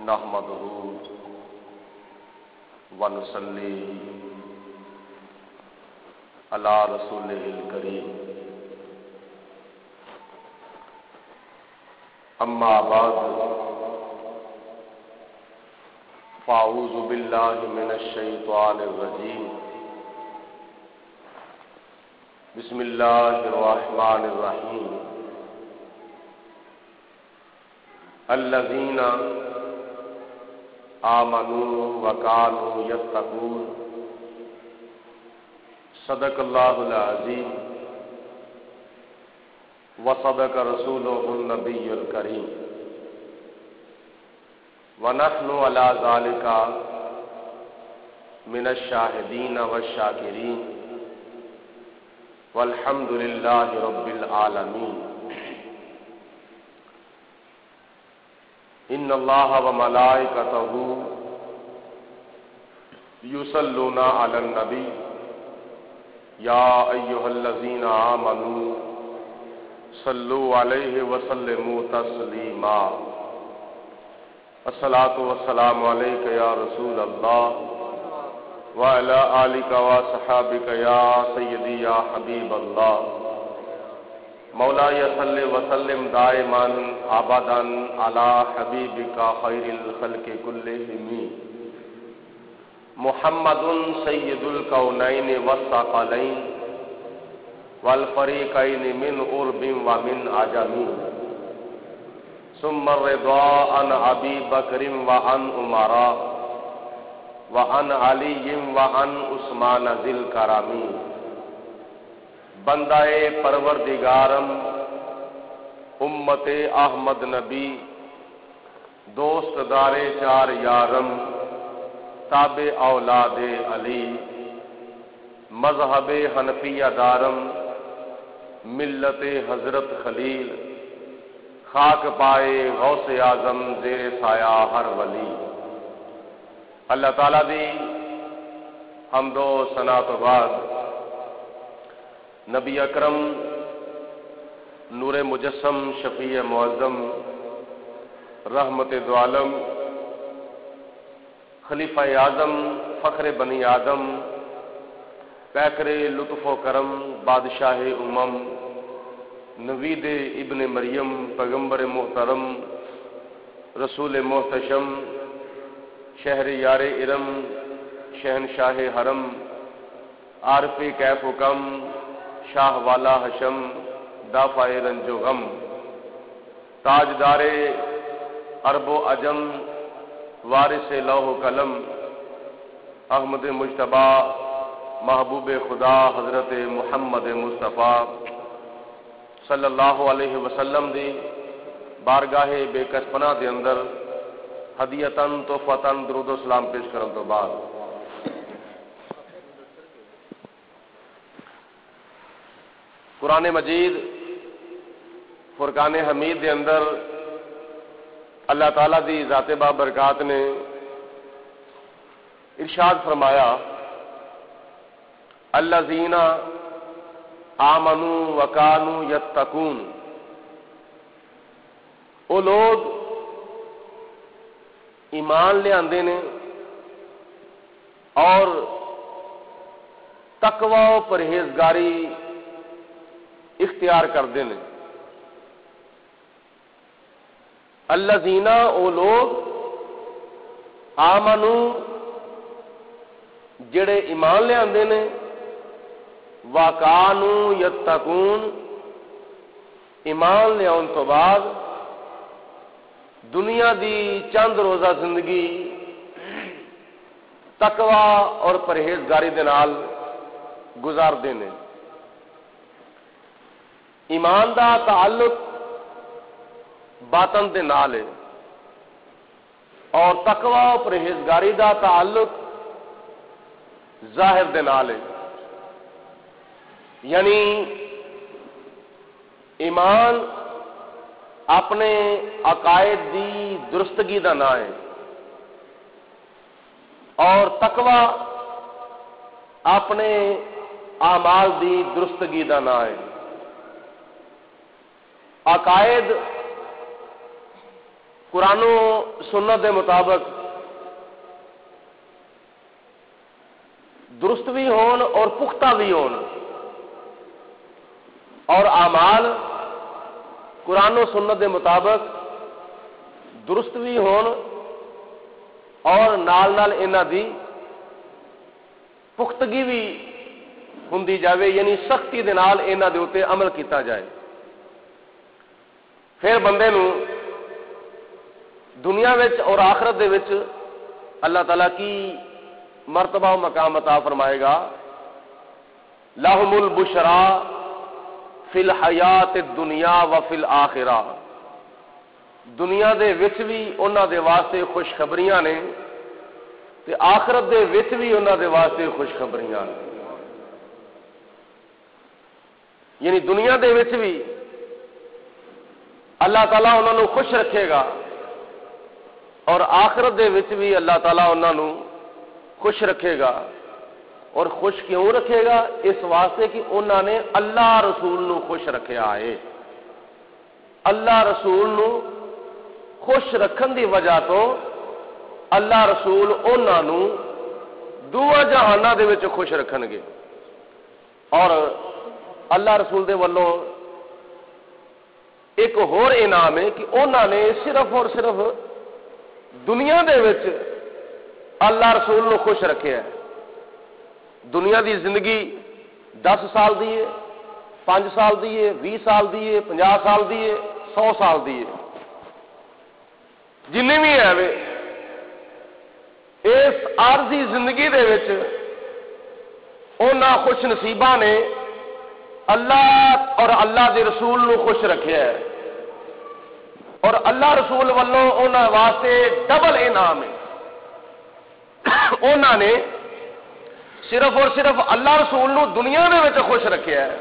نحمده ونصلي على رسوله الكريم أما بعد فأعوذ بالله من الشيطان الرجيم بسم الله الرحمن الرحيم الذين آمنوا وكانوا يتقون صدق الله العظيم وصدق رسوله النبي الكريم ونحن على ذلك من الشاهدين والشاكرين والحمد لله رب العالمين ان الله وملائكته يصلون على النبي يا ايها الذين آمنوا صلوا عليه وسلموا تسليما الصلاة والسلام عليك يا رسول الله وعلى آلك وصحابك يا سيدي يا حبيب الله مولاي صل وسلم دائما ابدا على حبيبك خير الخلق كلهم محمد سيد الكونين والثقلين والفريقين من عرب ومن عجم ثم الرضا عن ابي بكر وعن عمر وعن علي وعن عثمان ذي الكرم بندہ پروردگارم امت احمد نبی دوست دار چار یارم تابع اولاد علی مذہب حنفیہ دارم ملت حضرت خلیل خاک پائے غوث اعظم زیر سایہ ہر ولی اللہ تعالیٰ دی حمد و ثنا تو بعد نبی اکرم نور مجسم شفیع معظم رحمت دو عالم خلیفہ اعظم فخر بنی آدم پیکر لطف و کرم بادشاہ امم نوید ابن مریم پیغمبر محترم رسول محتشم شہر یار ارم شہنشاہ حرم عارف کیف و کم شاہ والا حشم دافع رنج و غم تاجدار عرب و عجم وارث لوح و قلم احمد مجتبی محبوب خدا حضرت محمد مصطفیٰ صلی اللہ علیہ وسلم دی بارگاہ بے کسپنا دے اندر ہدیتاً تحفتاً درود و سلام پیش کرن تو بعد قرآن مجید فرقان حمید دے اندر اللہ تعالیٰ دی ذات بابرکات نے ارشاد فرمایا الذین آمنوا وکانوا یتقون وہ لوگ ایمان لے آندے نے اور تقوی و پرہیزگاری اختیار کردے نے الذین او لوگ آمنو جڑے ایمان لے آندے نے وکانو یتقون ایمان لے آن تو بعد دنیا دی چند روزہ زندگی تقوی اور پرہیزگاری دے نال گزار دے نے ایمان دا تعلق باطن دے نال ہے اور تقوی و پرہیزگاری دا تعلق ظاہر دے نال ہے یعنی ایمان اپنے عقائد دی درستگی دا نام ہے اور تقوی اپنے اعمال دی درستگی دا نام ہے عقائد قرآن و سنت دے مطابق درست بھی ہون اور پختہ بھی ہون، اور اعمال قرآن و سنت دے مطابق درست بھی ہون اور نال نال انہاں دی پختگی بھی ہوندی جاوے، یعنی سختی دے نال انہاں دے اوتے عمل کیتا جائے، پھر بندے نو دنیا وچ اور آخرت دے وچ اللہ تعالیٰ کی مرتبہ و مقام عطا فرمائے گا۔ لہم البشرا فی الحیات الدنیا و فی الآخرہ، دنیا دے وچ بھی انہاں دے واسطے خوشخبریاں نے تے آخرت دے وچ بھی انہاں دے واسطے خوشخبریاں نے، یعنی دنیا دے وچ بھی اللہ تعالیٰ انہاں نو خوش رکھے گا اور آخرت دے وچ بھی اللہ تعالیٰ انہاں نو خوش رکھے گا۔ اور خوش کیوں رکھے گا؟ اس واسطے کہ انہاں نے اللہ رسول نو خوش رکھیا ہے۔ اللہ رسول نو خوش رکھن دی وجہ تو اللہ رسول انہاں نو دوواں جہاناں دے وچ خوش رکھن گے، اور اللہ رسول دے والوں ایک ہور انعام ہے کہ انہاں نے صرف اور صرف دنیا دے وچ اللہ رسول نو خوش رکھے ہے۔ دنیا دی زندگی 10 سال دی ہے، 5 سال دی ہے، 20 سال دی ہے، 50 سال دی ہے، 100 سال دی ہے، جنی بھی ہے وے اس عارضی زندگی دے وچ انہاں خوش نصیباں نے اللہ اور اللہ دے رسول نو خوش رکھے ہے، اور اللہ رسول والوں انہاں واسطے ڈبل انعام ہے۔ انہاں نے صرف اور صرف اللہ رسول نو دنیا دے وچ خوش رکھیا ہے،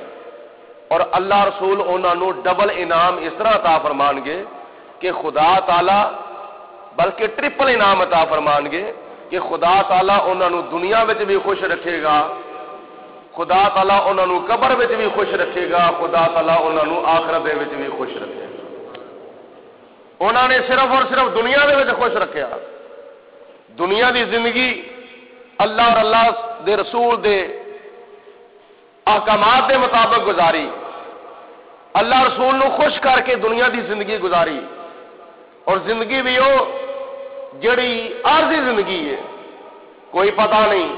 اور اللہ رسول انہاں نو ڈبل انعام اس طرح عطا فرمان گے کہ خدا تعالی بلکہ ٹرپل انعام عطا فرمان گے کہ خدا تعالی انہاں نو دنیا وچ بھی خوش رکھے گا، خدا تعالی انہاں نو قبر وچ بھی خوش رکھے گا، خدا تعالی انہاں نو آخرت دے وچ بھی خوش رکھے گا۔ انہاں نے صرف اور صرف دنیا دے وچ خوش رکھیا، دنیا دی زندگی اللہ اور اللہ دے رسول دے احکامات دے مطابق گزاری، اللہ رسول نو خوش کر کے دنیا دی زندگی گزاری، اور زندگی بھی وہ جڑی عارضی زندگی ہے، کوئی پتہ نہیں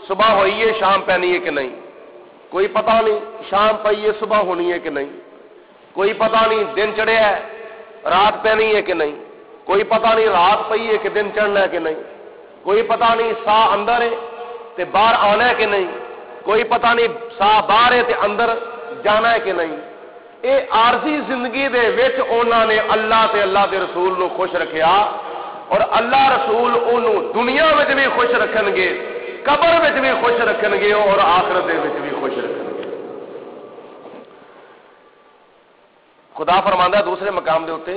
صبح ہوئی ہے شام پینی ہے کہ نہیں، کوئی پتہ نہیں شام پئی ہے صبح ہونی ہے کہ نہیں، کوئی پتہ نہیں دن چڑھیا ہے رات پینی ہے کہ نہیں، کوئی پتہ نہیں رات پئی ہے کہ دن چڑھنا ہے کہ نہیں، کوئی پتہ نہیں سا اندر ہے تے باہر آنا ہے کہ نہیں، کوئی پتہ نہیں سا باہر ہے تے اندر جانا ہے کہ نہیں۔ اے عارضی زندگی دے وچ انہاں نے اللہ تے اللہ دے رسول نو خوش رکھیا، اور اللہ رسول انہوں دنیا وچ بھی خوش رکھن گے، قبر وچ بھی خوش رکھن گے، اور آخرت دے وچ بھی خوش رکھن گے۔ خدا فرماندا ہے دوسرے مقام دے اوتے،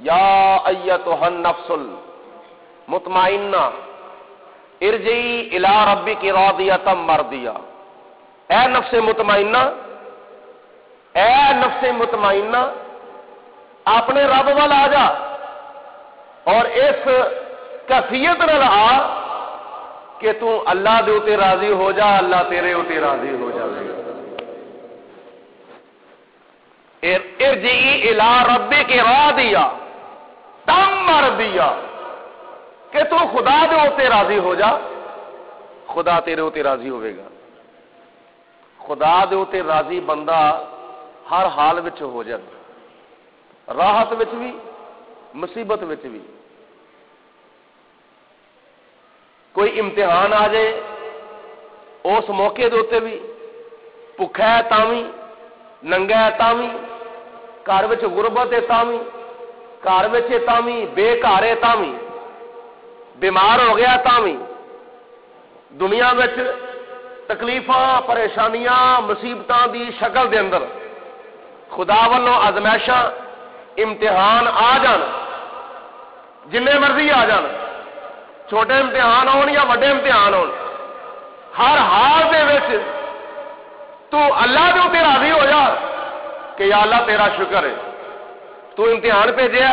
یا ایتھا النفس المطمئنہ ارجعی الی ربک راضیۃ مرضیہ، اے نفس مطمئنہ، اے نفس مطمئنہ اپنے رب وال آ جا، اور اس کیفیت نال آ کہ تو اللہ دے اوتے راضی ہو جا، اللہ تیرے اوتے راضی ہو جاوے گا۔ ارجعی الی ربک راضیہ مرضیہ، کہ تو خدا دے اوتے راضی ہو جا، خدا تیرے اوتے راضی ہوے گا۔ خدا دے اوتے راضی بندہ ہر حال وچ ہو جائے، راحت وچ بھی مصیبت وچ بھی۔ کوئی امتحان آ جائے اس موقع دے اوتے بھی، بھکھا ہے تاں وی، ننگا ہے تاں وی، گھر وچ غربت ہے تاں وی، گھر وچ ہے تاں وی، بے گھر ہے تاں وی، بیمار ہو گیا تاں وی، دنیا وچ تکلیفاں پریشانیاں مصیبتاں دی شکل دے اندر خدا والوں آزمائشاں امتحان آ جان، جننے مرضی آ جان، چھوٹے امتحان ہون یا وڈے امتحان ہون، ہر حال دے وچ تو اللہ دے اوتے راضی ہو جا کہ یا اللہ تیرا شکر ہے، تو امتحان بھیجیا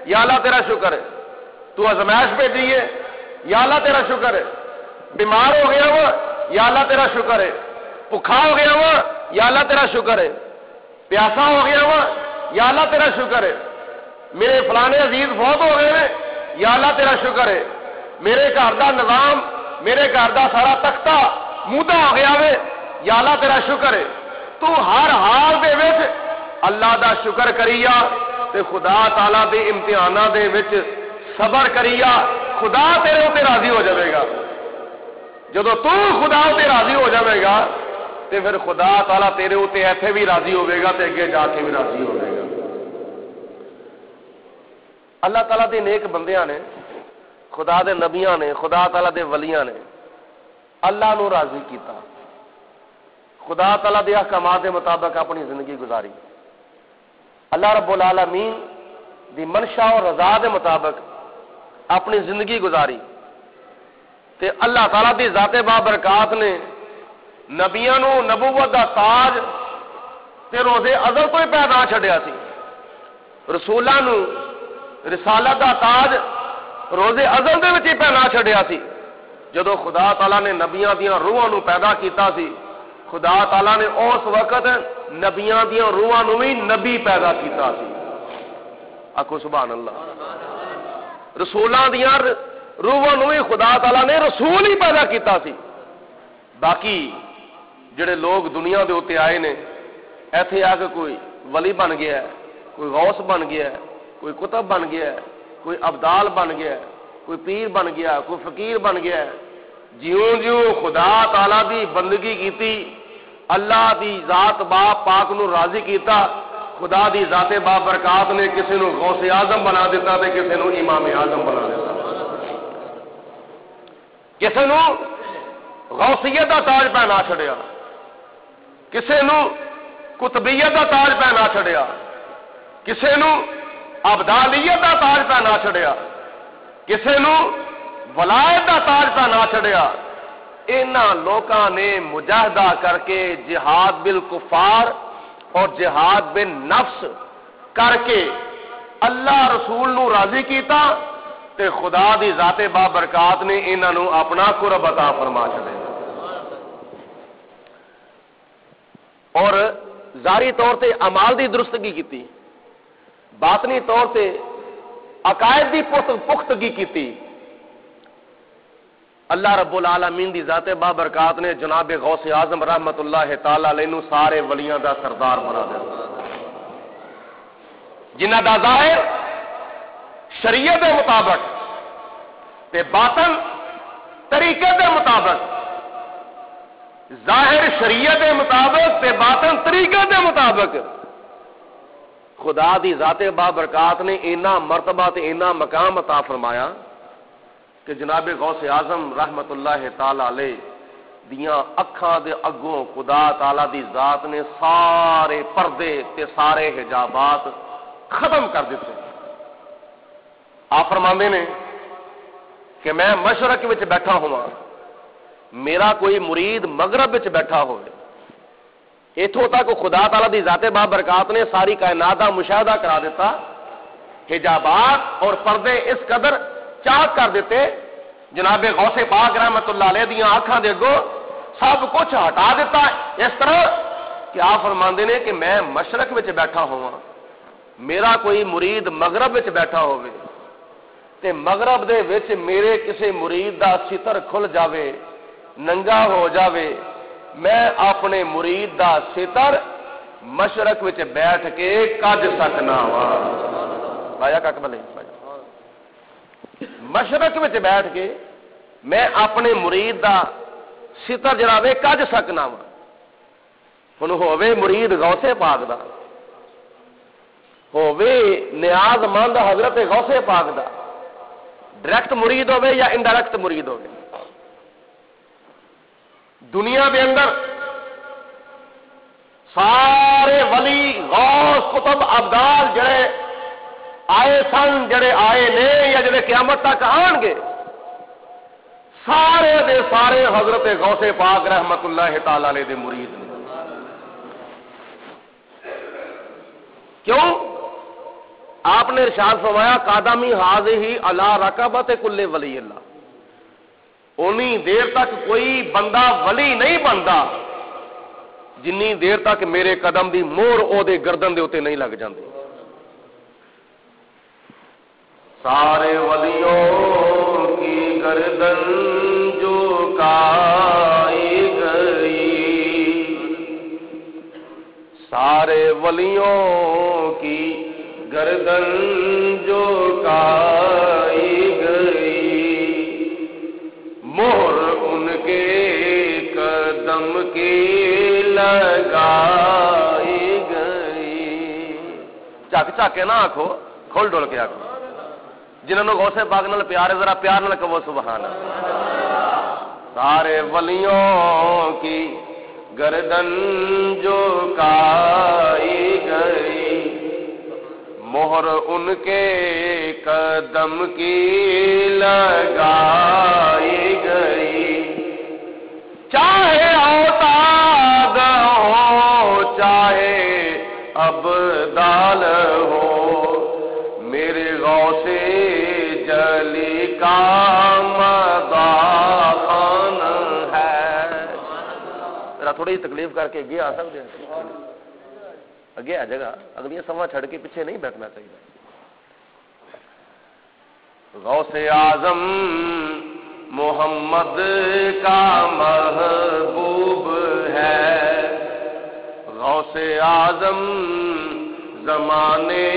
یا اللہ تیرا شکر ہے، تو ازمائش بھیجی ہے، یا اللہ تیرا شکر ہے، بیمار ہو گیا وہ، یا اللہ تیرا شکر ہے، بھوکا ہو گیا وہ، یا اللہ تیرا شکر ہے، پیاسا ہو گیا وہ، یا اللہ تیرا شکر ہے، میرے فلانے عزیز فوت ہو گئے ہیں، یا اللہ تیرا شکر ہے، میرے گھر دا نظام، میرے گھر دا سارا تختہ مودا ہو گیا وے، یا اللہ تیرا شکر ہے۔ تو ہر حال دے وچ اللہ دا شکر کرییا تے خدا تعالی دے امتحاناں دے وچ صبر کرییا، خدا تیرے تے راضی ہو جائے گا۔ جدو تو خدا تے راضی ہو جائے گا تے پھر خدا تعالی تیرے تے ایتھے بھی راضی ہوے گا تے اگے جا کے بھی راضی ہوے گا۔ اللہ تعالی دے نیک بندیاں نے، خدا دے نبیاں نے، خدا تعالی دے ولیاں نے اللہ نو راضی کیتا، خدا تعالی دے احکامات دے مطابق اپنی زندگی گزاری، اللہ رب العالمین دی منشا اور رضا دے مطابق اپنی زندگی گزاری تے اللہ تعالی دی ذات بابرکات نے نبیاں نو نبوت دا تاج تے روزے ازل تو ہی پیدا چھڈیا سی، رسولاں نو رسالت دا تاج روزے ازل دے وچ ہی پہنا چھڈیا سی۔ جدو خدا تعالی نے نبیاں دیاں روحاں نو پیدا کیتا سی، خدا تعالی نے اس وقت نبیاں دیاں روحاں نو بھی نبی پیدا کیتا سی۔ آکھو سبحان اللہ۔ رسولاں دیاں روحاں نو بھی خدا تعالی نے رسول ہی پیدا کیتا سی۔ باقی جڑے لوگ دنیا دے اوتے آئے نے، ایتھے آ کے کوئی ولی بن گیا ہے، کوئی غوث بن گیا ہے، کوئی کتب بن گیا ہے، کوئی ابدال بن گیا ہے، کوئی پیر بن گیا، کوئی فقیر بن گیا ہے۔ جیوں جیوں خدا تعالی دی بندگی کیتی، اللہ دی ذات باپ پاک نو راضی کیتا، خدا دی ذات بابرکات نے کسی نو غوث اعظم بنا دیتا تے کسی نو امام اعظم بنا دیتا، کسی نو غوثیت دا تاج پہنا چھڑیا، کسی نو قطبیت دا تاج پہنا چھڑیا، کسی نو ابدالیت دا تاج پہنا چھڑیا، کسی نو ولایت دا تاج پہنا چھڑیا۔ انہاں لوکاں نے مجاہدہ کر کے جہاد بالکفار اور جہاد بالنفس کر کے اللہ رسول نو راضی کیتا تے خدا دی ذات بابرکات نے انہاں نو اپنا قرب عطا فرما چھڑیا، اور ظاہری طور تے اعمال دی درستگی کیتی، باطنی طور تے عقائد دی پختگی کیتی۔ اللہ رب العالمین دی ذات بابرکات نے جناب غوث اعظم رحمت اللہ تعالی علیہ نو سارے ولیاں دا سردار بنا دیا، جنہ دا ظاہر شریعت دے مطابق تے باطن طریقے دے مطابق، ظاہر شریعت دے مطابق تے باطن طریقے دے مطابق خدا دی ذات بابرکات نے اینا مرتبہ تے اینا مقام عطا فرمایا کہ جناب غوث اعظم رحمت اللہ تعالی علیہ دیاں اکھاں دے اگوں خدا تعالی دی ذات نے سارے پردے تے سارے حجابات ختم کر دیتے۔ آپ فرماندے نے کہ میں مشرق وچ بیٹھا ہوا، میرا کوئی مرید مغرب وچ بیٹھا ہوئے، اتوں تک خدا تعالی دی ذات بابرکات نے ساری کائنات کا مشاہدہ کرا دیتا، حجابات اور پردے اس قدر چاک کر دیتے، جناب غوث پاک رحمت اللہ علیہ دیاں آنکھاں دے اگوں سب کچھ ہٹا دیتا، اس طرح کہ آپ فرماندے نے کہ میں مشرق وچ بیٹھا ہوا، میرا کوئی مرید مغرب وچ بیٹھا ہوئے تے مغرب دے وچ میرے کسی مرید دا ستر کھل جاوے، ننگا ہو جاوے، میں اپنے مرید دا ستر مشرق وچ بیٹھ کے کج سکنا وا۔ بایا کک بلے مشرق وچ بیٹھ کے میں اپنے مرید دا ستر جڑا وے کج سکنا وا۔ ہن ہووے مرید غوث پاک دا، ہووے نیاز مند حضرت غوث پاک دا، ڈائریکٹ مرید ہووے یا انڈائریکٹ مرید ہووے، دنیا کے اندر سارے ولی غوث قطب ابدال جڑے آئے سن، جڑے آئے نے یا جڑے قیامت تک آن گے، سارے دے سارے حضرت غوث پاک رحمت اللہ تعالی علیہ دے مرید نے۔ کیوں؟ آپ نے ارشاد فرمایا قادمی حاضی علی رقبۃ کل ولی اللہ، اونی دیر تک کوئی بندہ ولی نہیں بنتا جنی دیر تک میرے قدم دی مہر او دے گردن دے اوتے نہیں لگ جاندی۔ سارے ولیوں کی گردن جو کائی گئی، سارے ولیوں کی گردن جو کائی گئی، مہر ان کے قدم کی لگائی گئی۔ چک چک کے نہ آکھو، کھول ڈول کے آکھو۔ جنہوں نے غوث پاک نال پیار ہے ذرا پیار نال کہو سبحان اللہ۔ سارے ولیوں کی گردن جو کائی گئی، مہر ان کے قدم کی لگائی گئی، چاہے اوتاد ہو چاہے ابدال ہو، میرے غوث جلی کا مداخان ہے۔ ذرا تھوڑی تکلیف کر کے اگے آ سکتے ہیں، اگے آ جگہ اگلی سوا چھڑ کے پیچھے نہیں بیٹھنا چاہیے۔ غوث اعظم محمد کا محبوب ہے، غوث اعظم زمانے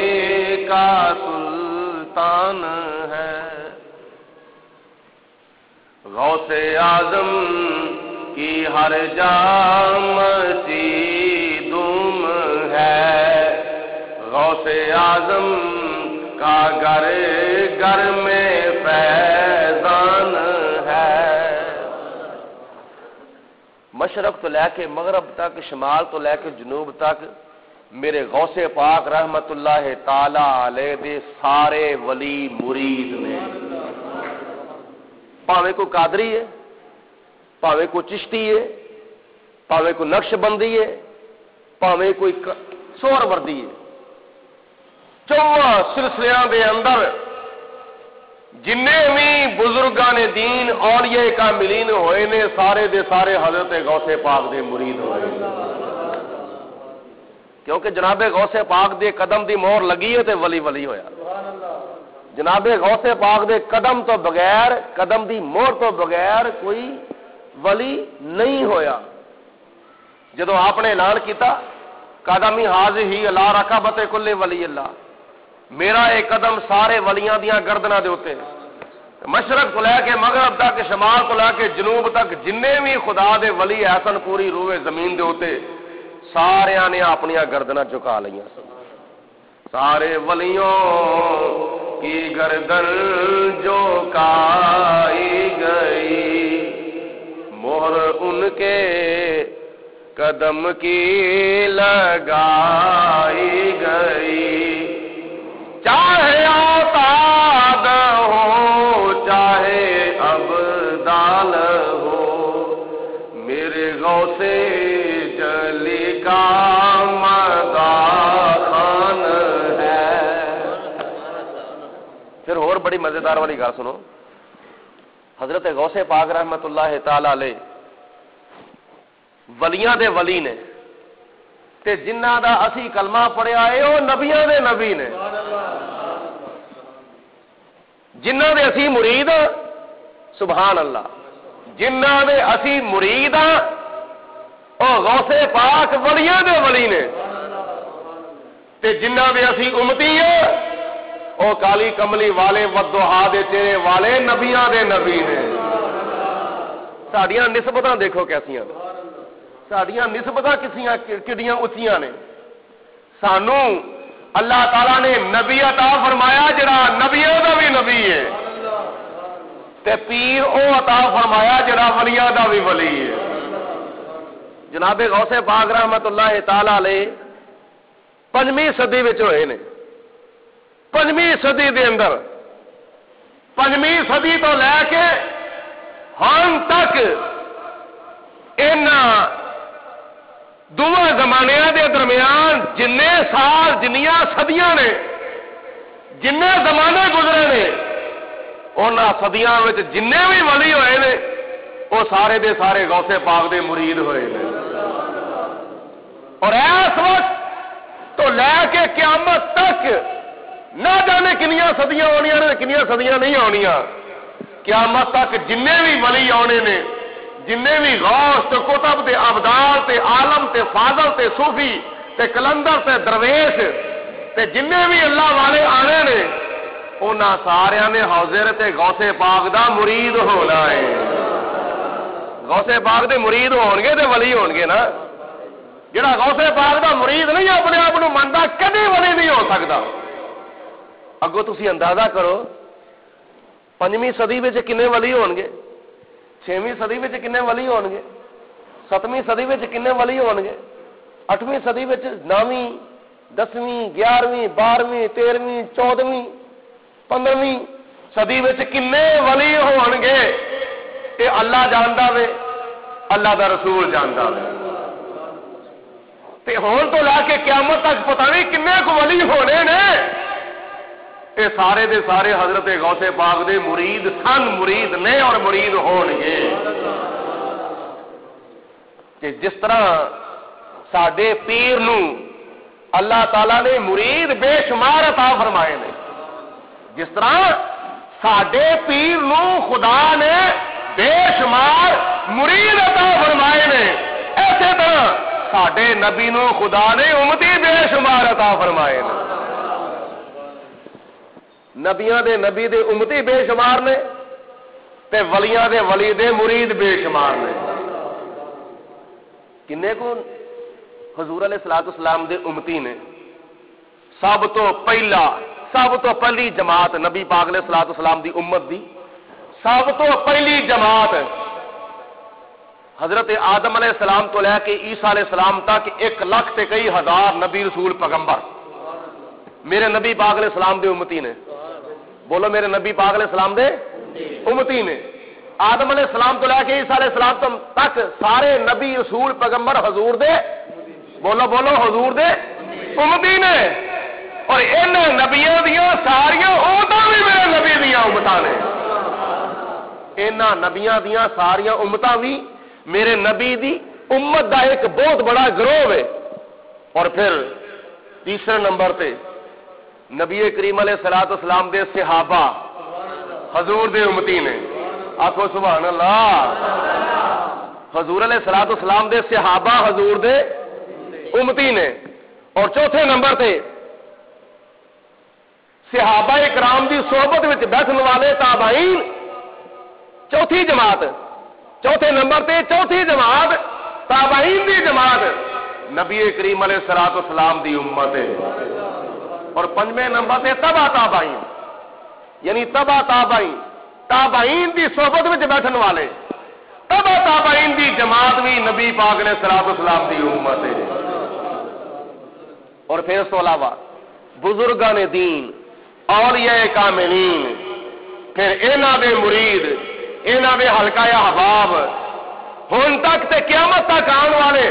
کا سلطان ہے، غوث اعظم کی ہر جام سی دم ہے، غوث اعظم کا گھر گھر میں فیضان ہے، مشرق تو لے کے مغرب تک، شمال تو لے کے جنوب تک میرے غوث پاک رحمت اللہ تعالی علیہ دے سارے ولی مرید نے، پاوے کوئی قادری ہے، پاوے کوئی چشتی ہے، پاوے کوئی نقش بندی ہے، پاوے کوئی سور وردی ہے، چواں سلسلیاں دے اندر جنے بھی بزرگان دین اولیاء کاملین ہوئے نے سارے دے سارے حضرت غوث پاک دے مرید ہوئے، کیونکہ جناب غوث پاک دے قدم دی مہر لگی ہے تے ولی ولی ہویا۔ جناب غوث پاک دے قدم تو بغیر، قدم دی مہر تو بغیر کوئی ولی نہیں ہویا۔ جدو آپ نے اعلان کیتا قدمی حاضی علی رقبۃ کل ولی اللہ، میرا ایک قدم سارے ولیاں دیاں گردناں دے اوتے، مشرق کو لے کے مغرب تک، شمال کو لے کے جنوب تک جنے بھی خدا دے ولی ایسن پوری روئے زمین دے اوتے سارے نے اپنی گردناں جھکا لیا، سارے ولیوں کی گردن جو کائی گئی، مہر ان کے قدم کی لگائی گئی، چاہے اوتاد ہو چاہے ابدال ہو، میرے غوث جلی کا مداخان ہے۔ پھر اور بڑی مزیدار والی گل سنو، حضرت غوث پاک رحمت اللہ تعالی علیہ ولیاں دے ولی نے تے جنہ دا اسی کلمہ پڑھیا ہے وہ نبیاں دے نبی نے، جنہ دے اسی مرید سبحان اللہ، جنہ دے اسی مرید او غوث پاک ولیاں دے ولی نے، تے جنہ دے اسی امتی ہے او کالی کملی والے والضحیٰ دے چہرے والے نبیاں دے نبی نے۔ ساڈیاں نسبتاں دیکھو کیسیاں، ساڈیاں نسبتاں کڈیاں اچیاں نے، سانو اللہ تعالیٰ نے نبی عطا فرمایا جڑا نبیوں دا بھی نبی ہے، تے پیر او عطا فرمایا جڑا ولیاں دا بھی ولی ہے۔ جناب غوث پاک رحمت اللہ تعالی علیہ 5ویں صدی وچ ہوئے نے، 5ویں صدی دے اندر، 5ویں صدی تو لے کے ہن تک انہاں دونوں زمانے دے درمیان جنے سال جنیاں صدیاں نے جن زمانے گزرے نے انہاں صدیاں وچ جن بھی ولی ہوئے نے وہ سارے دے سارے غوث پاک دے مرید ہوئے نے. اور اس وقت تو لے کے قیامت تک نہ جانے کنیاں صدیاں ہونیاں نے کنیاں صدیاں نہیں ہونیاں. قیامت تک جن بھی ولی آنے نے جن بھی غوث تے کتب تے ابدال تے عالم تے فاضل تے صوفی تے کلندر تے درویش تے جن بھی اللہ والے آنے نے انہاں سارے نے حاضر تے غوث پاک دا مرید ہونا ہے. غوث پاک دے مرید ہون گے تے ولی ہون گے نا. جڑا غوث پاک دا مرید نہیں اپنے آپ کو منتا کدی ولی نہیں ہو سکتا. اگوں تسی اندازہ کرو 5ویں صدی وچ کنے ولی ہون گے, 6ویں صدی وچ کنے ولی ہون گے, 7ویں صدی وچ کنے ولی ہون گے, 8ویں صدی وچ 9ویں 10ویں 11ویں 12ویں 13ویں 14ویں 15ویں صدی وچ کنے ولی ہون گے یہ اللہ جاندا وے, اللہ دا رسول جاندا وے. تے ہون تو لا کے قیامت تک پتہ نہیں کنے کو ولی ہونے نے. یہ سارے دے سارے حضرت غوث پاک دے مرید سن, مرید نے اور مرید ہون گے. کہ جس طرح ساڈے پیر نو اللہ تعالی نے مرید بے شمار عطا فرمائے نے, جس طرح ساڈے پیر نو خدا نے بے شمار مرید عطا فرمائے نے, ایسے طرح ساڈے نبی نو خدا نے امتی بے شمار عطا فرمائے نے. نبیاں دے نبی دے امتی بے شمار نے تے ولیاں دے ولی دے مرید بے شمار نے. کنے کو حضور علیہ الصلوۃ والسلام دے امتی نے. سب تو پہلی جماعت نبی پاک علیہ الصلوۃ والسلام دی امت دی سب تو پہلی جماعت حضرت آدم علیہ السلام تو لے کے عیسیٰ علیہ السلام تک 1 لاکھ تے کئی ہزار نبی رسول پیغمبر میرے نبی پاک علیہ السلام دے امتی نے. بولو میرے نبی پاک علیہ السلام دے امتی نے. آدم علیہ السلام تو لے کے عیسیٰ علیہ السلام تک سارے نبی رسول پیغمبر حضور دے بولو حضور دے امتی نے. اور ان نبیوں دیاں ساریاں امتاں بھی میرے نبی دیاں امتاں نے. انہاں نبیاں دیاں ساریاں امتاں بھی میرے نبی دی امت دا ایک بہت بڑا گروہ ہے. اور پھر تیسرے نمبر تے نبی کریم علیہ الصلوۃ والسلام دے صحابہ حضور دے امتی نے. آخو سبحان اللہ. حضور علیہ الصلوۃ والسلام دے صحابہ حضور دے امتی نے. اور چوتھے نمبر تے صحابہ کرام دی صحبت وچ بیٹھن والے تابعین چوتھی جماعت. چوتھے نمبر تے چوتھی جماعت تابعین دی جماعت نبی کریم علیہ الصلوۃ والسلام دی امت ہے. اور 5ویں نمبر تے تبع تابعین یعنی تبع تابعین دی صحبت وچ بیٹھن والے تبع تابعین دی جماعت بھی نبی پاک علیہ الصلوۃ والسلام دی امت ہے. اور پھر اس تو علاوہ بزرگان دین اولیاء کاملین پھر انہاں دے مرید انہاں دے حلقہ احباب ہن تک تے قیامت تک آن والے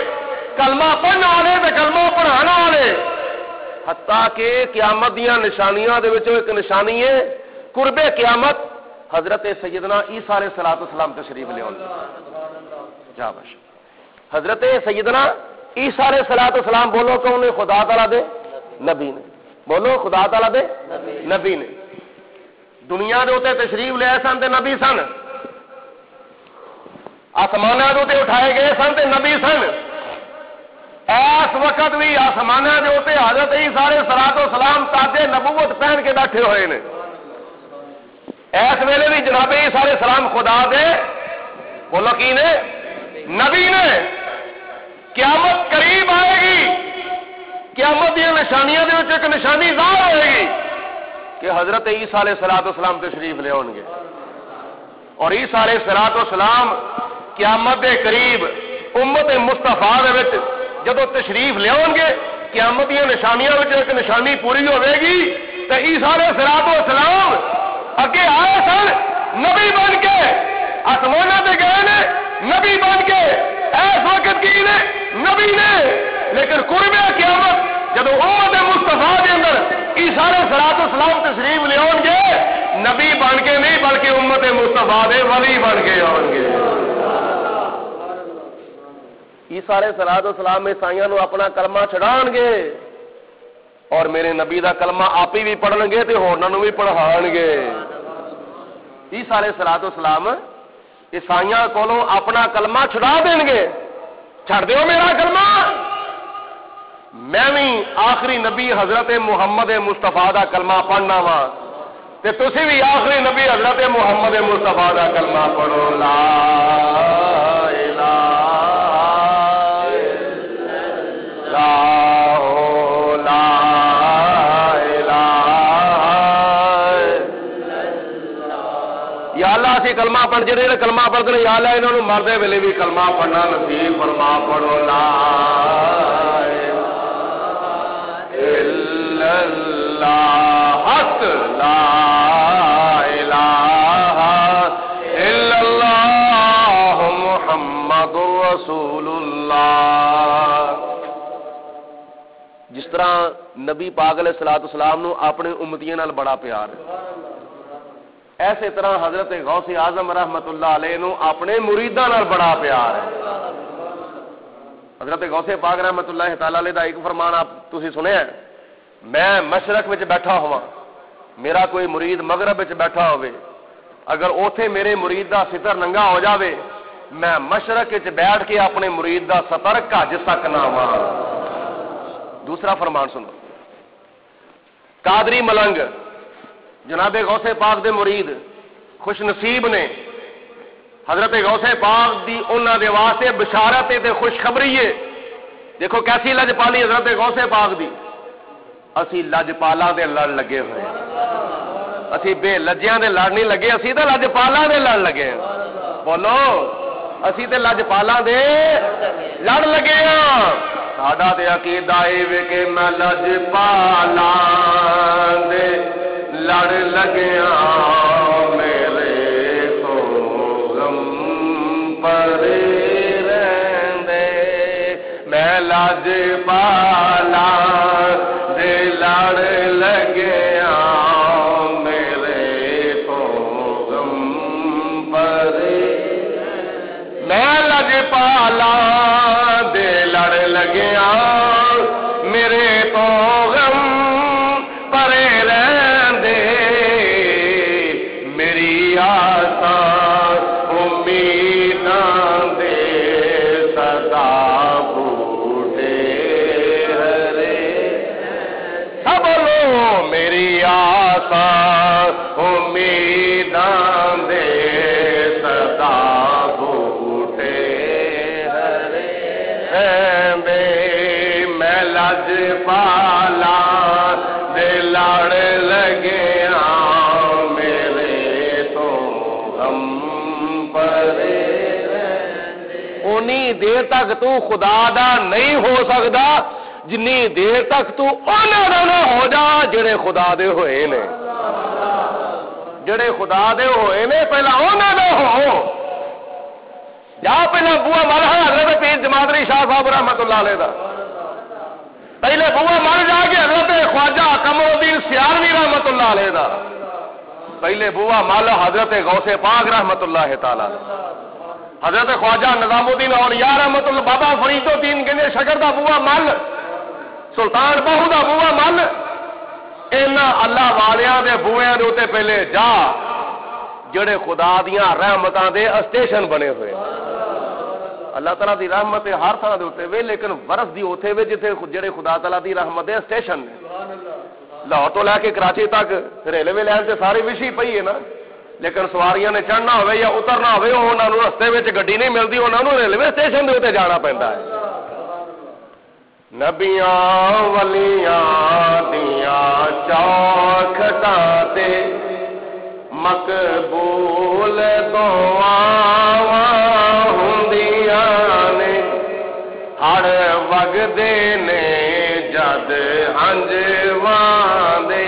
کلمہ پڑھنے والے تے کلمہ پڑھانے والے حتیٰ کہ قیامت دیاں نشانیاں دے وچوں ایک نشانی ہے قرب قیامت حضرت سیدنا عیسیٰ علیہ الصلوۃ والسلام تشریف لے آؤں. جا باش حضرت سیدنا عیسیٰ علیہ الصلوۃ والسلام بولو کون نے؟ خدا تعالیٰ دے نبی نے. بولو خدا تعالیٰ دے نبی نے. دنیا دے اوتے تشریف لے آئے سن تے نبی سن, آسماناں دے اوتے اٹھائے گئے سن تے نبی سن. اس وقت بھی آسماناں دے اوتے حضرت عیسیٰ علیہ الصلوۃ والسلام تاج نبوت پہن کے بیٹھے ہوئے نے. اس ویلے بھی جناب عیسیٰ علیہ السلام خدا دے بولو کی نے؟ نبی نے. قیامت قریب آئے گی, قیامت دی نشانیاں دے وچ ایک نشانی ظاہر ہوئے گی کہ حضرت عیسیٰ علیہ الصلوۃ والسلام تشریف لے آؤں گے. اور عیسیٰ علیہ الصلوۃ والسلام قیامت دے قریب امت مصطفیٰ دے وچ جدو تشریف لے آؤں گے قیامت دی نشانیاں وچ ایک نشانی پوری ہوئے گی. تے عیسیٰ علیہ الصلوۃ والسلام اگے آئے سن نبی بن کے, آسماناں تے گئے نے نبی بن کے, اس وقت کی نے نبی نے. لیکن قرب قیامت جدو امت مصطفیٰ دے اندر عیسیٰ علیہ السلام تشریف لے آؤ گے نبی بن کے نہیں بلکہ امت مصطفیٰ دے ولی بن کے آؤ گے. عیسیٰ علیہ السلام عیسائیاں نو اپنا کلمہ چھڑان گے اور میرے نبی دا کلمہ آپ ہی بھی پڑھن گے تے ہورناں نو بھی پڑھان گے. عیسیٰ علیہ السلام عیسائیاں کولوں اپنا کلمہ چھڑا دیں گے. چھڑ دیو میرا کلمہ میں بھی آخری نبی حضرت محمد مصطفیٰ دا کلمہ پڑھنا وا تے تسی بھی آخری نبی حضرت محمد مصطفیٰ دا کلمہ پڑھو. لا الہ الا یا اللہ اسی کلمہ پڑھ جڑے کلمہ پڑھتے ہیں یا اللہ انہوں نے مردے ویلے بھی کلمہ پڑھنا نصیب فرما. پڑھو لا الہ الا اللہ حق لا الہ الا اللہ محمد رسول اللہ. جس طرح نبی پاک علیہ السلام نو اپنے امتیاں نال بڑا پیار ہے ایسے طرح حضرت غوث اعظم رحمت اللہ علیہ نو اپنے مریداں نال بڑا پیار ہے. حضرت غوث پاک رحمت اللہ تعالی علیہ دا ایک فرمان آپ تسی سنیا ہے میں مشرق وچ بیٹھا ہوا میرا کوئی مرید مغرب وچ بیٹھا ہوئے اگر اوتھے میرے مرید دا ستر ننگا ہو جاوے میں مشرق وچ بیٹھ کے اپنے مرید دا ستر کج سکنا وا. دوسرا فرمان سنو قادری ملنگ جناب غوث پاک دے مرید خوش نصیب نے حضرت غوث پاک دی انہاں دے واسطے بشارت تے خوشخبری ہے. دیکھو کیسی لجپالی حضرت غوث پاک دی. اسی لجپالاں دے لڑ لگے ہوئے اسی بے لجیاں دے لڑ نہیں لگے اسی تے لجپالاں دے لڑ لگے. بولو اسی تے لجپالاں دے لڑ لگے ہاں. ساڈا تے عقیدہ اے وے کہ میں لجپالاں دے لڑ لگیا میرے تو غم پر رہندے میں لجپالا دے لڑ لگیا میرے تو غم پر میں لجپالا دے لڑ لگیا میرے تو غم پر امیداں دے صدا بوٹے ہرے میں لجپالا دے لڑ لگیا میرے تو غم پر اونی دیر تک تو خدا دا نہیں ہو سکدا جنی دیر تک تو انہاں دا نہ ہو جا جڑے خدا دے ہوئے نے. جڑے خدا دے ہوئے نے پہلا انہاں دا ہو جا پہلا بوا مر حضرت پیر جمادری شاہ صاحب رحمت اللہ علیہ دا پہلے بوا مر جا کے حضرت خواجہ قمر الدین سیالوی رحمت اللہ علیہ دا پہلے بوا مال حضرت غوث پاک رحمت اللہ تعالی حضرت خواجہ نظام الدین اولیاء رحمت اللہ بابا فرید الدین کہندے شکر دا بوا مل سلطان بہو دا بوا مل ان اللہ والیاں دے بوئیں دے اوتے پہلے جا جڑے خدا دیاں رحمتاں دے اسٹیشن بنے ہوئے. اللہ تعالیٰ دی رحمت ہر تھاں دے اوتے وے لیکن ورس دی اوتھے وے جتھے جڑے خدا تعالیٰ دی رحمت دے اسٹیشن نے. لاہور تو لے کے کراچی تک ریلوے لائن تے ساری وشی پئی ہے نا لیکن سواریاں نے چڑھنا ہوئے یا اترنا ہوئے انہاں نوں رستے وچ گڈی نہیں ملدی انہاں نوں ریلوے اسٹیشن دے اوتے جانا پیندا ہے. نبیاں ولیاں دیاں چوکھٹاں تے مقبول دعاواں ہوندیاں نے ہر وگدے نے جد انجواں دے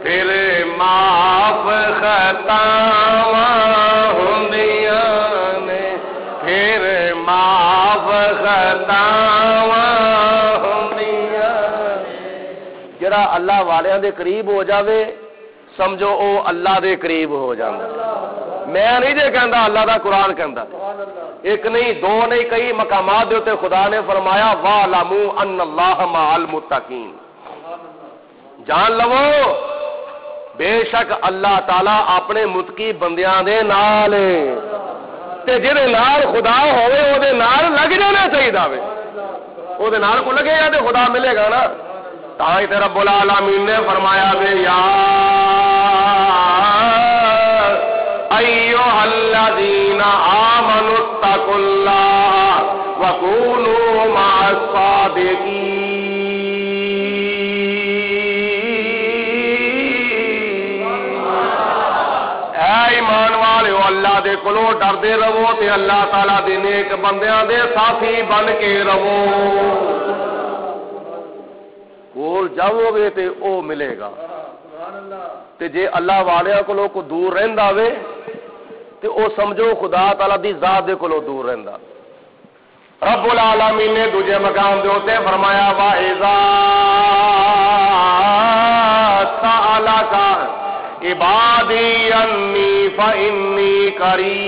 پھر معاف خطاواں ہوندیاں نے پھر معاف خطاواں جڑا اللہ والیاں دے قریب ہو جاوے سمجھو او اللہ دے قریب ہو جاندا. میں نہیں جے کہندا اللہ دا قرآن کہندا. ایک نہیں دو نہیں کئی مقامات دے تے خدا نے فرمایا وَاعْلَمُوا أَنَّ اللَّهَ مَعَ الْمُتَّقِينَ. جان لو بے شک اللہ تعالی اپنے متقی بندیاں دے نال تے جڑے نال خدا ہوے او دے نال لگ جانا چاہیے وے. او دے نال کو لگے گا تے خدا ملے گا نا. تاں ہی تے رب العالمین نے فرمایا وے یا ایھا الذین آمنوا اتقوا اللہ وکونوا مع الصادقین. اے ایمان والو اللہ دے کولوں ڈردے رہو تے اللہ تعالی دے نیک بندیاں دے ساتھی بن کے رہو. کول جاؤ گے تے او ملے گا تے جے اللہ والیاں کولوں کو دور رہندا وے تے او سمجھو خدا تعالی دی ذات دے کولوں دور رہندا. رب العالمین نے دوجے مقام دے اوتے فرمایا وَإِذَا سَأَلَكَ عِبَادِي أَنِّي فَإِنِّي قَرِيبٌ.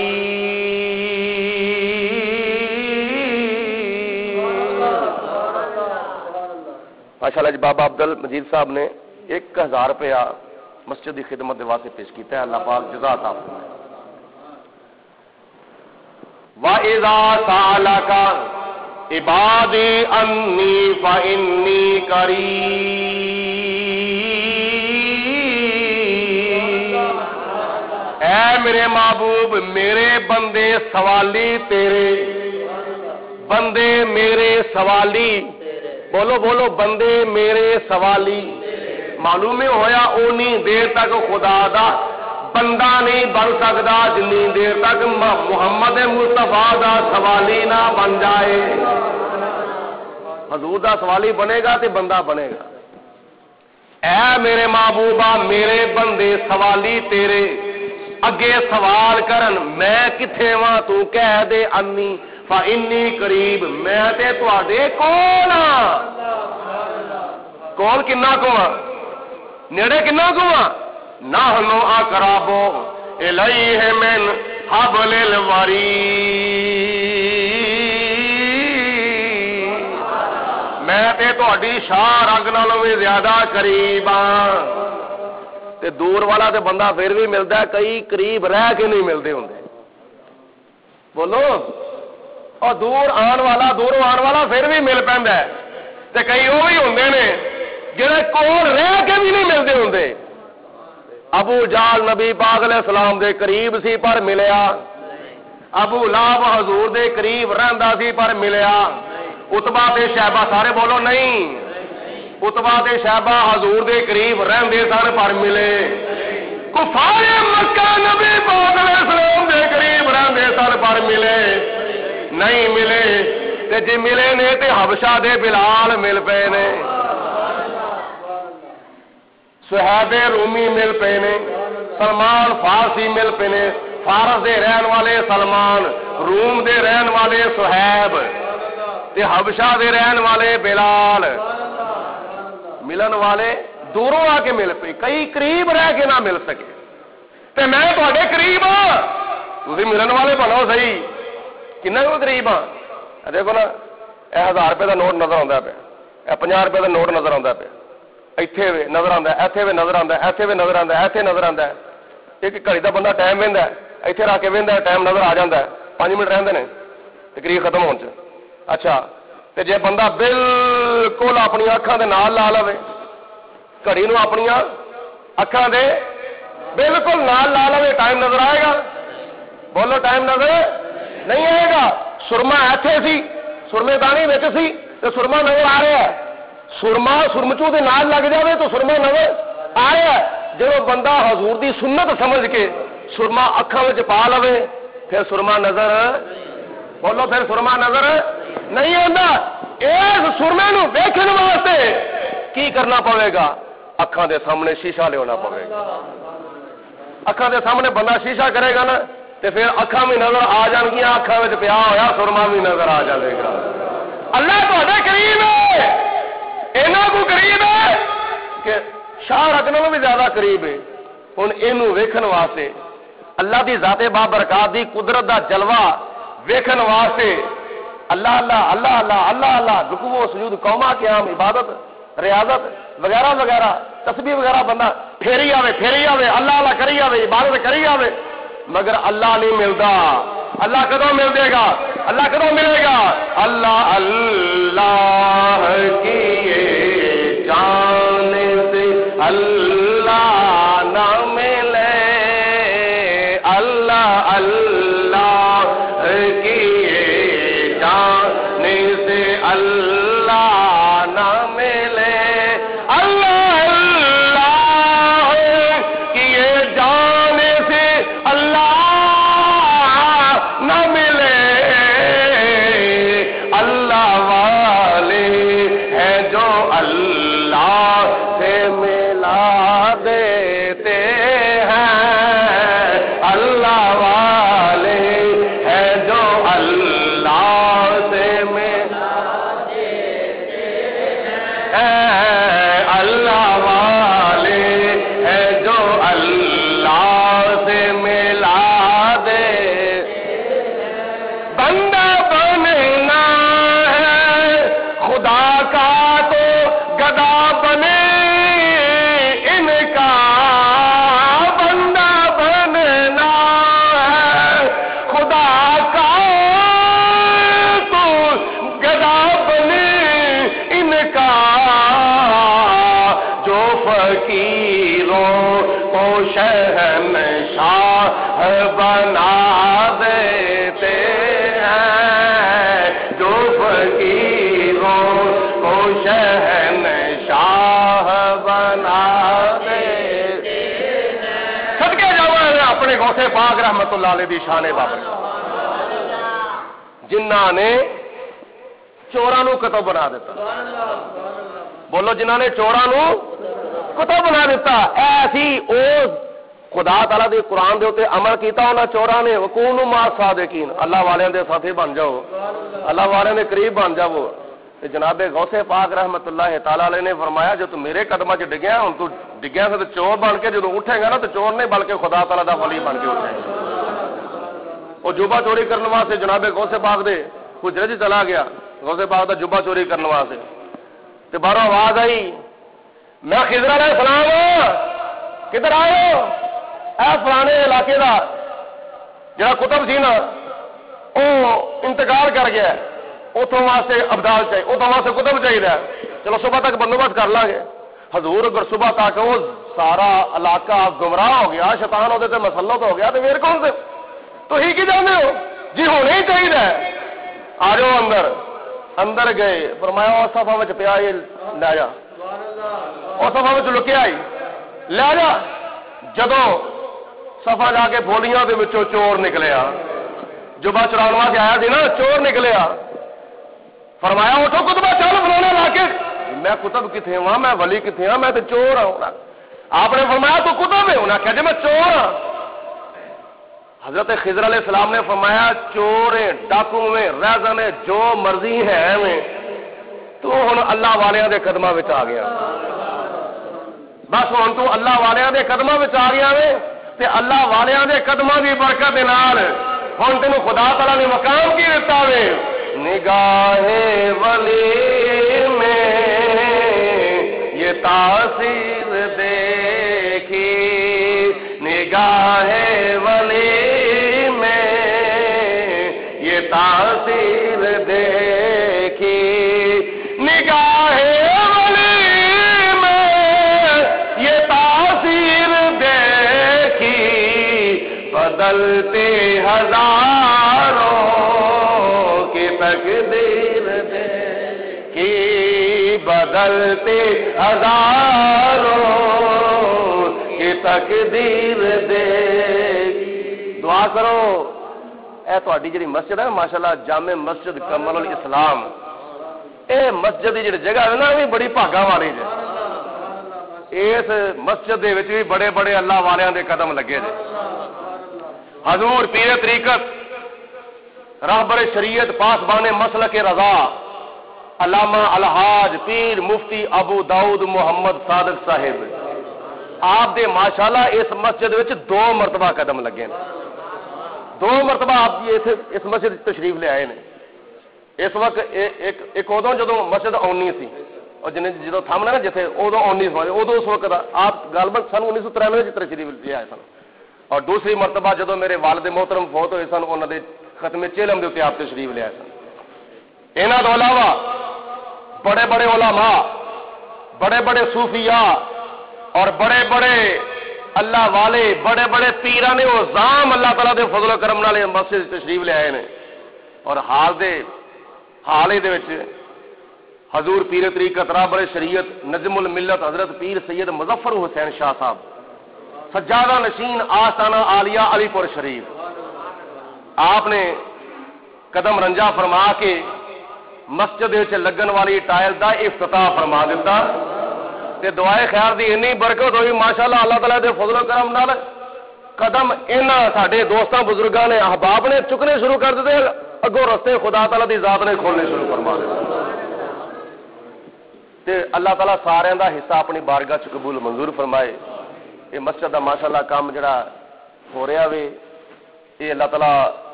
ماشاء اللہ جی بابا عبد المجید صاحب نے 1000 روپیہ مسجد کی خدمت واسطے پیش کیتا ہے. اللہ پاک جزا عطا فرمائے. وَإِذَا سَأَلَكَ عِبَادِي أَنِّي فَإِنِّي قَرِيبٌ. اے میرے محبوب میرے بندے سوالی تیرے بندے میرے سوالی بولو بولو بندے میرے سوالی. معلوم ہویا اونی دیر تک خدا دا بندہ نہیں بن سکتا جنی دیر تک محمد مصطفیٰ دا سوالی نہ بن جائے. حضور دا سوالی بنے گا تے بندہ بنے گا. اے میرے محبوبہ میرے بندے سوالی تیرے اگے سوال کرن میں کتھے واں تو کہہ دے انی فإنی قریب میں تے تواڈے کول ہاں. کول کنا کو ہاں نیڑے کنا کو ہاں. نحن اقرب الیہ من حبل الورید. میں تے تہاڈی شاہ رگ نالوں بھی زیادہ قریب ہاں. تے دور والا تے بندہ پھر بھی ملدا ہے کئی قریب رہ کے نہیں ملدے ہوندے. بولو اور دور آن والا دوروں آن والا پھر بھی مل پیندا ہے تے کئی وہ بھی ہوندے نے جڑے کول رہ کے بھی نہیں ملدے ہوندے. ابو جال نبی پاک علیہ السلام دے قریب سی پر ملیا. ابو لہب حضور دے قریب رہندا سی پر ملیا. عتبہ تے شیبہ سارے بولو نہیں. عتبہ تے شیبہ حضور دے قریب رہندے سن پر ملے. کفار مکہ نبی پاک علیہ السلام دے قریب رہندے سن پر ملے نہیں ملے. تے جے ملے نے تے حبشہ دے بلال مل پے نے. صہیب رومی مل پے نے. سلمان فارسی مل پے نے. فارس دے رہن والے سلمان روم دے رہن والے صہیب تے حبشہ دے رہن والے بلال ملن والے دوروں آ کے مل پے. کئی قریب رہ کے نہ مل سکے تے میں تہاڈے قریب ہاں. تسی ملن والے بنو صحیح. کنا کو قریب ہاں. دیکھو نا اے 1000 روپے دا نوٹ نظر آندا پیا. اے 50 روپے دا نوٹ نظر آندا پیا. ایتھے وے نظر آندا ہے ایتھے وے نظر آندا ہے ایتھے وے نظر آندا ہے ایتھے نظر آندا ہے. ایک گھڑی دا بندہ ٹائم ویندا ہے ایتھے رکھ کے ویندا ہے ٹائم نظر آ جاندا ہے. 5 منٹ رہندے نے تقریر ختم ہون چ. اچھا تے جے بندہ بالکل اپنی اکھاں دے نال لا لوے گھڑی نو اپنی اکھاں دے بالکل نال لا لوے ٹائم نظر آئے گا. بولو ٹائم نظر نہیں آئے گا. سرما ایتھے سی سرمے دانی وچ سی تے سرما نظر آ رہا ہے. سرما سرمچو دے نال لگ جاوے تو سرما نظر آ رہا ہے. جب بندہ حضور دی سنت سمجھ کے سرما اکھاں وچ پا لوے پھر سرما نظر بولو پھر سرما نظر نہیں آتا. اس سرمے نو دیکھنے واسطے کی کرنا پڑے گا؟ اکھاں دے سامنے شیشہ لینا پڑے گا. اکھاں دے سامنے بندہ شیشہ کرے گا نا تے پھر اکھاں بھی نظر آ جان گیا. اکھاں وچ پیا ہویا سرما بھی نظر آ جائے گا. اللہ تہاڈے قریب ہے. انہاں کو قریب ہے کہ شاہ رگ نالوں بھی زیادہ قریب ہے. ہن اینوں ویکھن واسطے اللہ دی ذات بابرکات دی قدرت دا جلوہ ویکھن واسطے اللہ اللہ اللہ اللہ اللہ اللہ رکوع و سجود قوما قیام عبادت ریاضت وغیرہ وغیرہ تسبیح وغیرہ بندہ پھیری آوے اللہ اللہ کری آوے عبادت کری آوے مگر اللہ نہیں ملتا. اللہ کدوں مل دے گا؟ اللہ کدوں ملے گا؟ اللہ اللہ کی جان سے اللہ نہ ملے. اللہ اللہ کی جان سے اللہ نہ ملے. اللہ اللہ کی جان سے اللہ نہ ملے. اللہ والے ہیں جو اللہ سے ملا دیتے ہیں. اللہ والے ہیں جو اللہ سے ملا دیتے ہیں. اللہ والے ہیں جو اللہ سے ملا دے. بندہ بننا ہے خدا کا تو گدا بنے ان کا. بندہ بننا ہے خدا کا تو گدا بنے ان کا. جو فقیروں کو شہنشاہ بنا دیتے ہیں. جو فقیروں کو شہنشاہ بنا دیتے ہیں. صدقے جاؤں اپنے غوث پاک رحمت اللہ علیہ دی شان بابر جنہاں نے چوراں نو قطب بنا دیتا. بولو جنہاں نے چوراں نو قطب بنا دیتا. ایسی او خدا تعالیٰ دے قرآن دے اوتے عمل کیتا انہاں چوراں نے. وکونوا مع الصادقین اللہ والوں دے ساتھی بن جاؤ, اللہ والوں دے قریب بن جاؤ. تے جناب غوث پاک رحمت اللہ تعالی علیہ نے فرمایا جو تو میرے قدماں 'چ ڈگیا ہن تو ڈگیا سے چور بن کے جدوں اٹھے گا نا تو چور نہیں بلکہ خدا تعالیٰ دا ولی بن کے اٹھے گا. وہ جوبہ چوری کرنے واسطے جناب غوث پاک دے حجرے 'چ چلا گیا. غوث پاک دا جوبہ چوری کرنے واسطے تے باہروں آواز آئی میں خضر علیہ السلام کدھر آئے ہو؟ اے فلانے علاقے دا جڑا قطب سی نا وہ انتقال کر گیا, اتوں واسطے ابدال چاہیے, اتوں واسطے قطب چاہیے. چلو صبح تک بندوبست کر لیں گے. حضور اگر صبح تک وہ سارا علاقہ گمراہ ہو گیا, شیطان وہ مسلط ہو گیا تو پھر کون سے تو ہی کی جانے ہو جی ہونے ہی چاہیے. آ جاؤ اندر. اندر گئے فرمایا اور صفا میں پیا یہ لے جا, اور صفا میں لکیا ہی لے جا. جدو صفا جا کے پھولیاں دے وچوں چور نکلیا, جبا چران واسطے آیا تھی نا چور نکلیا. فرمایا اٹھو کتبہ چل فلانے لا کے. میں کتب کتنے ہاں, میں ولی کتنے ہاں, میں تو چور ہوں. آپ نے فرمایا تو کتب ہے, انہیں کہا جی میں چور ہاں. حضرت خضر علیہ السلام نے فرمایا چور ہیں, ڈاکو میں ریزن ہے, جو مرضی ہے میں تو ہن اللہ والیاں دے قدماں وچ آ گیا. بس ہن تو اللہ والیاں دے قدماں وچ آ گیا وے تے اللہ والیاں دے قدماں دی برکت نال ہن تینوں خدا تعالیٰ نے مقام کی دیتا وے. نگاہ ولی میں یہ تاثیر دیکھی, نگاہ ولی میں یہ تاثیر دیکھی, نگاہ ولی میں یہ تاثیر دیکھی. بدلتے ہزاروں کی تقدیر دیکھی, بدلتے ہزاروں کی تقدیر دیکھی. دعا کرو اے تہاڈی جڑی مسجد ہے ماشاءاللہ جامع مسجد کمل الاسلام, اے مسجد دی جڑی جگہ ہے نا بھی بڑی بھاگاں والی جے. اس مسجد دے وچ بھی بڑے بڑے اللہ والیاں دے قدم لگے جے. حضور پیر طریقت راہبر شریعت پاسبان مسلک رضا علامہ الحاج پیر مفتی ابو داؤد محمد صادق صاحب آپ دے ماشاءاللہ اس مسجد وچ 2 مرتبہ قدم لگے نے، 2 مرتبہ آپ اس مسجد تشریف لے آئے نے۔ اس وقت ایک ادو جدو مسجد آنی سی اور جدو تھمنا نا جیسے ادو آنی سی ادو اس وقت آپ گل بت سن 1993 تشریف لے آئے سن، اور دوسری مرتبہ جدو میرے والد محترم فوت ہوئے سن انہوں نے ختم چہلم کے اتنے آپ تشریف لے آئے سن۔ یہاں تو علاوہ بڑے بڑے علماء، بڑے بڑے صوفیاء اور بڑے بڑے اللہ والے، بڑے بڑے پیران نے وہ زام اللہ تعالیٰ دے فضل و کرم والے مسجد تشریف لے آئے نے، اور حال حضور پیر طریقت رہبر شریعت نجم الملت حضرت پیر سید مظفر حسین شاہ صاحب سجادہ نشین آستانہ عالیہ علی پور شریف آپ نے قدم رنجا فرما کے مسجد لگن والی ٹائل دا افتتاح فرما دیتا تے دعائے خیر دی انی برکت ہوئی ماشاءاللہ اللہ تعالیٰ دے فضل و کرم نال قدم انہاں ساڈے دوستاں بزرگاں نے احباب نے چکنے شروع کر دیتے، اگوں رستے خدا تعالیٰ دی ذات نے کھولنے شروع فرما دیتے تے اللہ تعالیٰ سارے دا حصہ اپنی بارگاہ چ قبول منظور فرمائے۔ یہ مسجد دا ماشاءاللہ کام جڑا ہو رہا وے یہ اللہ تعالیٰ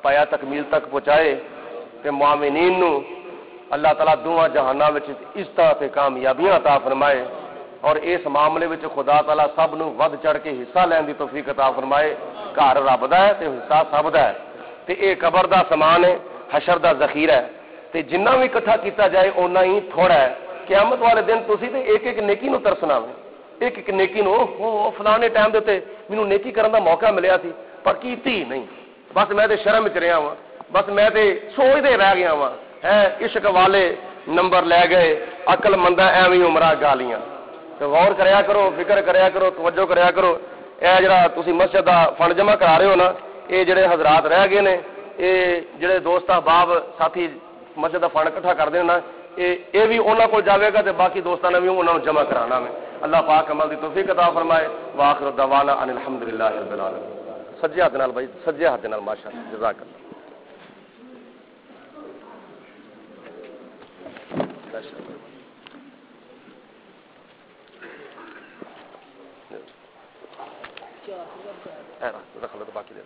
پایا تکمیل تک پہنچائے تے معاونین نو اللہ تعالیٰ دونوں جہاناں وچ عزتاں تے کامیابیاں عطا فرمائے، اور اس معاملے وچ خدا تعالیٰ سب نو ود چڑھ کے حصہ لین دی توفیق عطا فرمائے۔ گھر رب دا ہے تے حصہ سب دا ہے تے اے قبر دا سامان ہے، حشر دا ذخیرہ ہے تے جنہ بھی اکٹھا کیتا جائے اونہ ہی تھوڑا ہے۔ قیامت والے دن تسی تے ایک ایک نیکی نو ترسنا ہے، ایک ایک نیکی نو فلانے ٹائم دے تے مینوں نیکی کرن دا موقع ملیا سی پر کیتی نہیں، بس میں تے شرم وچ رہیا ہاں، بس میں تے سوچدے رہ گیا ہاں، عشق والے نمبر لے گئے، عقل مندہ ایویں عمرہ گالیاں۔ تو غور کریا کرو، فکر کریا کرو، توجہ کریا کرو۔ اے جڑا تسی مسجد دا فنڈ جمع کرا رہے ہو نا، اے جڑے حضرات رہ گئے نے، اے جڑے دوست احباب ساتھی مسجد دا فنڈ اکٹھا کر دینا، اے بھی انہاں کول جاوے گا تے باقی دوستاں نے بھی انہاں نوں جمع کرانا میں۔ اللہ پاک عمل دی توفیق عطا فرمائے۔ واخر دعوانا ان الحمدللہ رب العالمین۔ سجے ہاتھ نال بھائی، سجے ہاتھ نال ماشاءاللہ، جزاک اللہ۔ رکھ لو تو باقی دے